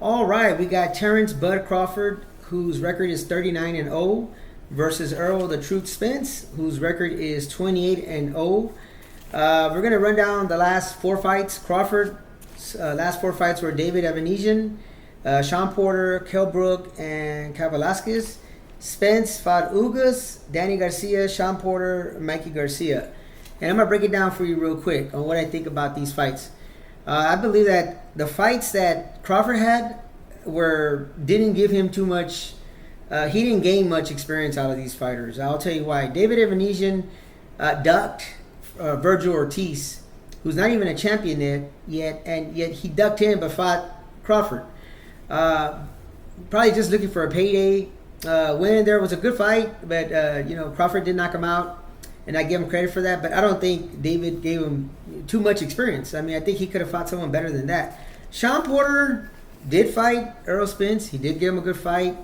All right, we got Terrence Bud Crawford, whose record is 39-0, versus Errol the Truth Spence, whose record is 28-0. We're gonna run down the last four fights. Crawford's last four fights were David Evanesian, Sean Porter, Kell Brook, and Cain Velasquez. Spence fought Ugas, Danny Garcia, Sean Porter, Mikey Garcia. And I'm gonna break it down for you real quick on what I think about these fights. I believe that the fights that Crawford had didn't give him too much. He didn't gain much experience out of these fighters. I'll tell you why. David Evanesian ducked Virgil Ortiz, who's not even a champion yet, and yet he ducked him but fought Crawford. Probably just looking for a payday. When there was a good fight, but Crawford did knock him out, and I give him credit for that. But I don't think David gave him too much experience. I mean, I think he could have fought someone better than that. Sean Porter did fight Errol Spence. He did give him a good fight.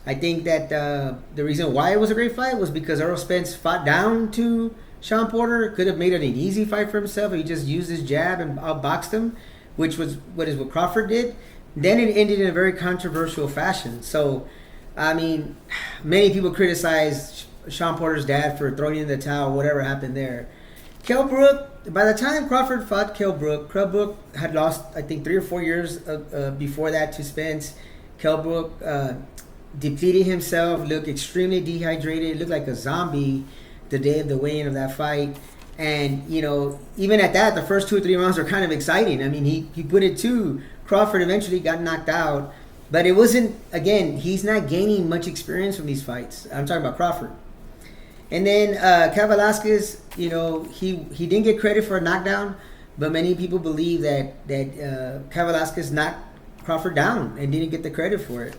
I think that the reason why it was a great fight was because Errol Spence fought down to Sean Porter. Could have made it an easy fight for himself. He just used his jab and outboxed him, which was what Crawford did. Then it ended in a very controversial fashion. So, I mean, many people criticize Sean Porter's dad for throwing in the towel, whatever happened there. Kell Brook, by the time Crawford fought Kell Brook had lost, I think, 3 or 4 years before that to Spence. Kell Brook depleted himself, looked extremely dehydrated, looked like a zombie the day of the weigh-in of that fight. And, even at that, the first 2 or 3 rounds were kind of exciting. I mean, he put it to Crawford, eventually got knocked out. But it wasn't, again, he's not gaining much experience from these fights. I'm talking about Crawford. And then Cain Velasquez, he didn't get credit for a knockdown, but many people believe that Cain Velasquez knocked Crawford down and didn't get the credit for it.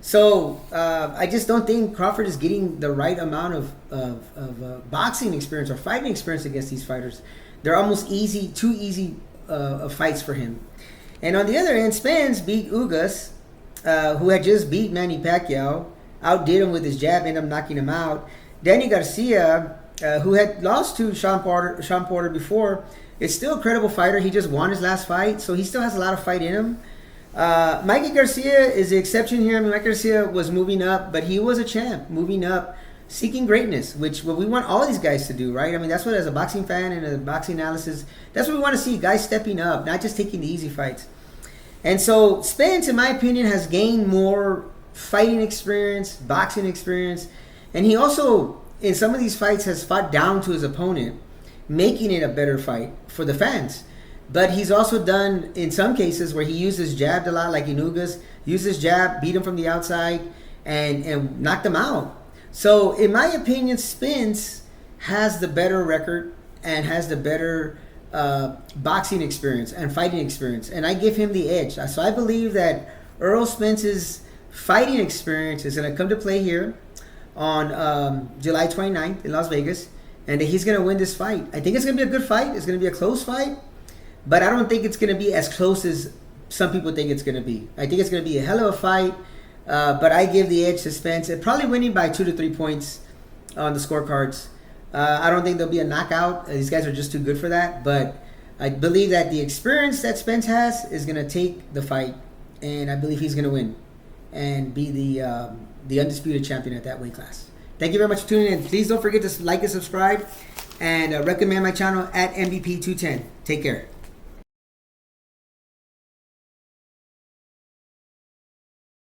So I just don't think Crawford is getting the right amount of boxing experience or fighting experience against these fighters. They're almost too easy fights for him. And on the other end, Spence beat Ugas, who had just beat Manny Pacquiao, outdid him with his jab, ended up knocking him out. Danny Garcia, who had lost to Sean Porter before, is still a credible fighter. He just won his last fight, so he still has a lot of fight in him. Mikey Garcia is the exception here. I mean, Mikey Garcia was moving up, but he was a champ, moving up, seeking greatness, which what we want all these guys to do, right? I mean, that's what, as a boxing fan and a boxing analysis, that's what we want to see, guys stepping up, not just taking the easy fights. And so Spence, in my opinion, has gained more fighting experience, boxing experience, and he also, in some of these fights, has fought down to his opponent, making it a better fight for the fans. But he's also done, in some cases, where he uses jab a lot, like in Ugas, used his jab, beat him from the outside, and knocked him out. So, in my opinion, Spence has the better record and has the better boxing experience and fighting experience, and I give him the edge. So I believe that Errol Spence's fighting experience is going to come to play here on July 29th in Las Vegas, and that he's going to win this fight. I think it's going to be a good fight. It's going to be a close fight, but I don't think it's going to be as close as some people think it's going to be. I think it's going to be a hell of a fight, but I give the edge to Spence, and probably winning by 2 to 3 points on the scorecards. I don't think there'll be a knockout. These guys are just too good for that. But I believe that the experience that Spence has is going to take the fight, and I believe he's going to win and be the undisputed champion at that weight class. Thank you very much for tuning in. Please don't forget to like and subscribe, and recommend my channel at MVP210. Take care.